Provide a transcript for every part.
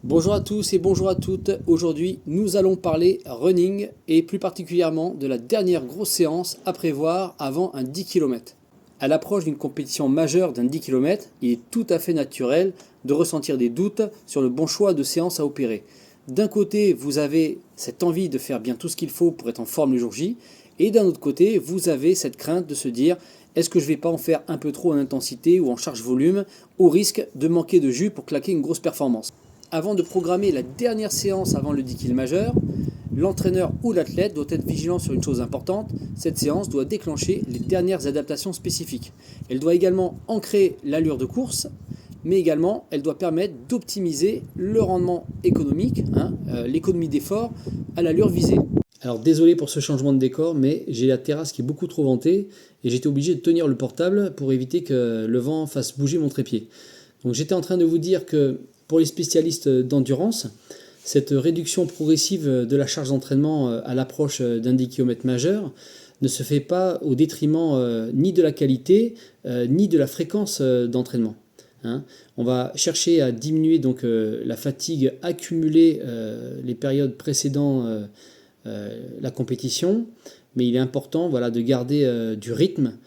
Bonjour à tous et bonjour à toutes. Aujourd'hui, nous allons parler running et plus particulièrement de la dernière grosse séance à prévoir avant un 10 km. À l'approche d'une compétition majeure d'un 10 km, il est tout à fait naturel de ressentir des doutes sur le bon choix de séance à opérer. D'un côté, vous avez cette envie de faire bien tout ce qu'il faut pour être en forme le jour J, et d'un autre côté, vous avez cette crainte de se dire est-ce que je ne vais pas en faire un peu trop en intensité ou en charge volume, au risque de manquer de jus pour claquer une grosse performance. Avant de programmer la dernière séance avant le 10 km majeur, l'entraîneur ou l'athlète doit être vigilant sur une chose importante, cette séance doit déclencher les dernières adaptations spécifiques. Elle doit également ancrer l'allure de course, mais également elle doit permettre d'optimiser le rendement économique, l'économie d'effort à l'allure visée. Alors désolé pour ce changement de décor, mais j'ai la terrasse qui est beaucoup trop ventée et j'étais obligé de tenir le portable pour éviter que le vent fasse bouger mon trépied. Donc j'étais en train de vous dire que pour les spécialistes d'endurance, cette réduction progressive de la charge d'entraînement à l'approche d'un 10 km majeur ne se fait pas au détriment ni de la qualité ni de la fréquence d'entraînement. On va chercher à diminuer donc la fatigue accumulée les périodes précédant la compétition, mais il est important de garder du rythme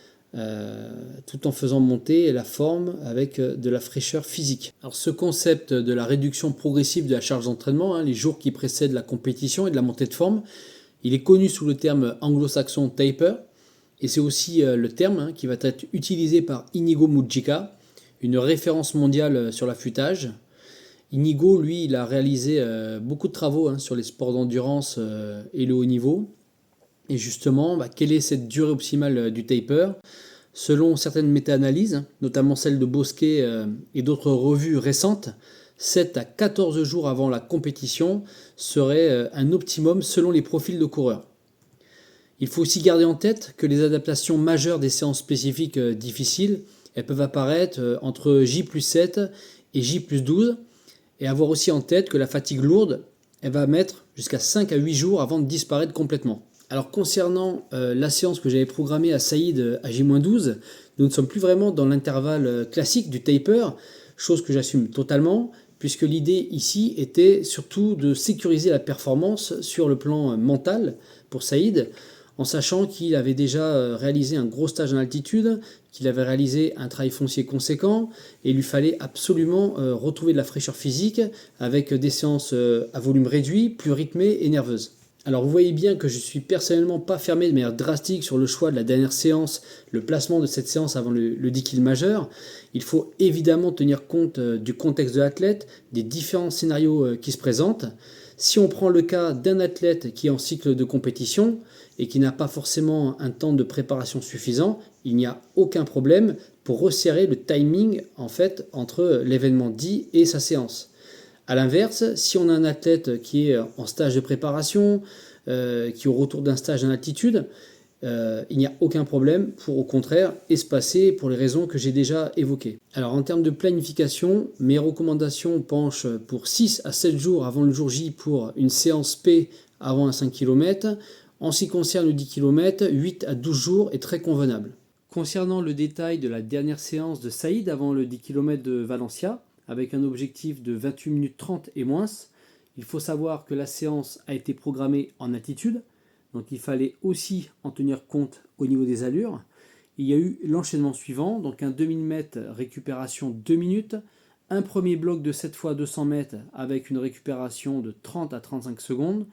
tout en faisant monter la forme avec de la fraîcheur physique. Alors ce concept de la réduction progressive de la charge d'entraînement, les jours qui précèdent la compétition et de la montée de forme, il est connu sous le terme anglo-saxon taper, et c'est aussi le terme qui va être utilisé par Inigo Mujica, une référence mondiale sur l'affûtage. Inigo, lui, il a réalisé beaucoup de travaux sur les sports d'endurance et le haut niveau. Et justement, quelle est cette durée optimale du taper? Selon certaines méta-analyses, notamment celle de Bosquet et d'autres revues récentes, 7 à 14 jours avant la compétition serait un optimum selon les profils de coureurs. Il faut aussi garder en tête que les adaptations majeures des séances spécifiques difficiles, elles peuvent apparaître entre J+7 et J+12, et avoir aussi en tête que la fatigue lourde, elle va mettre jusqu'à 5 à 8 jours avant de disparaître complètement. Alors concernant la séance que j'avais programmée à Saïd à J-12, nous ne sommes plus vraiment dans l'intervalle classique du taper, chose que j'assume totalement, puisque l'idée ici était surtout de sécuriser la performance sur le plan mental pour Saïd, en sachant qu'il avait déjà réalisé un gros stage en altitude, qu'il avait réalisé un travail foncier conséquent, et il lui fallait absolument retrouver de la fraîcheur physique avec des séances à volume réduit, plus rythmées et nerveuses. Alors vous voyez bien que je suis personnellement pas fermé de manière drastique sur le choix de la dernière séance, le placement de cette séance avant le 10 km majeur. Il faut évidemment tenir compte du contexte de l'athlète, des différents scénarios qui se présentent. Si on prend le cas d'un athlète qui est en cycle de compétition et qui n'a pas forcément un temps de préparation suffisant, il n'y a aucun problème pour resserrer le timing entre l'événement dit et sa séance. A l'inverse, si on a un athlète qui est en stage de préparation, qui est au retour d'un stage en altitude, il n'y a aucun problème pour au contraire espacer pour les raisons que j'ai déjà évoquées. Alors en termes de planification, mes recommandations penchent pour 6 à 7 jours avant le jour J pour une séance P avant un 5 km. En ce qui concerne le 10 km, 8 à 12 jours est très convenable. Concernant le détail de la dernière séance de Saïd avant le 10 km de Valencia, avec un objectif de 28 minutes 30 et moins, il faut savoir que la séance a été programmée en altitude, donc il fallait aussi en tenir compte au niveau des allures. Il y a eu l'enchaînement suivant, donc un 2000 mètres récupération 2 minutes, un premier bloc de 7 fois 200 mètres avec une récupération de 30 à 35 secondes,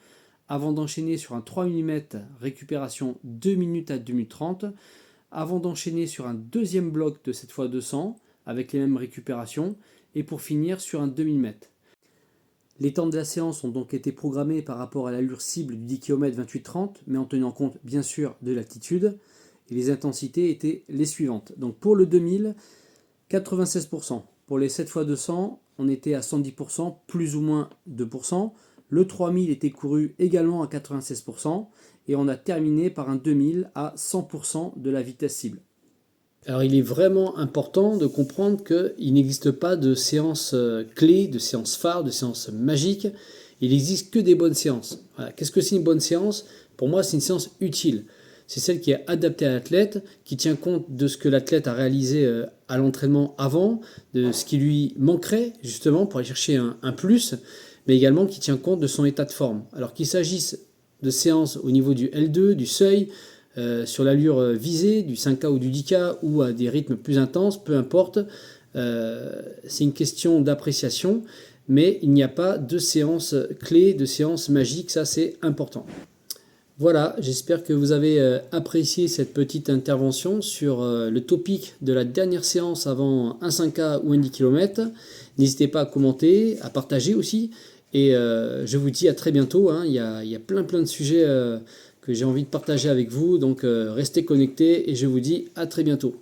avant d'enchaîner sur un 3000 mètres récupération 2 minutes à 2 minutes 30, avant d'enchaîner sur un deuxième bloc de 7 fois 200 avec les mêmes récupérations, et pour finir sur un 2000 mètres. Les temps de la séance ont donc été programmés par rapport à l'allure cible du 10 km 28-30, mais en tenant compte bien sûr de l'altitude, et les intensités étaient les suivantes. Donc pour le 2000, 96%. Pour les 7 x 200, on était à 110%, plus ou moins 2%. Le 3000 était couru également à 96%, et on a terminé par un 2000 à 100% de la vitesse cible. Alors il est vraiment important de comprendre qu'il n'existe pas de séance clé, de séance phare, de séance magique. Il n'existe que des bonnes séances. Voilà. Qu'est-ce que c'est une bonne séance? Pour moi, c'est une séance utile. c'est celle qui est adaptée à l'athlète, qui tient compte de ce que l'athlète a réalisé à l'entraînement avant, de ce qui lui manquerait justement pour aller chercher un plus, mais également qui tient compte de son état de forme. Alors qu'il s'agisse de séances au niveau du L2, du seuil, sur l'allure visée, du 5K ou du 10K, ou à des rythmes plus intenses, peu importe, c'est une question d'appréciation, mais il n'y a pas de séance clé, de séance magique, ça c'est important. Voilà, j'espère que vous avez apprécié cette petite intervention sur le topic de la dernière séance avant un 5K ou un 10 km. N'hésitez pas à commenter, à partager aussi. Et je vous dis à très bientôt. Hein. Il y a plein de sujets que j'ai envie de partager avec vous. Donc restez connectés et je vous dis à très bientôt.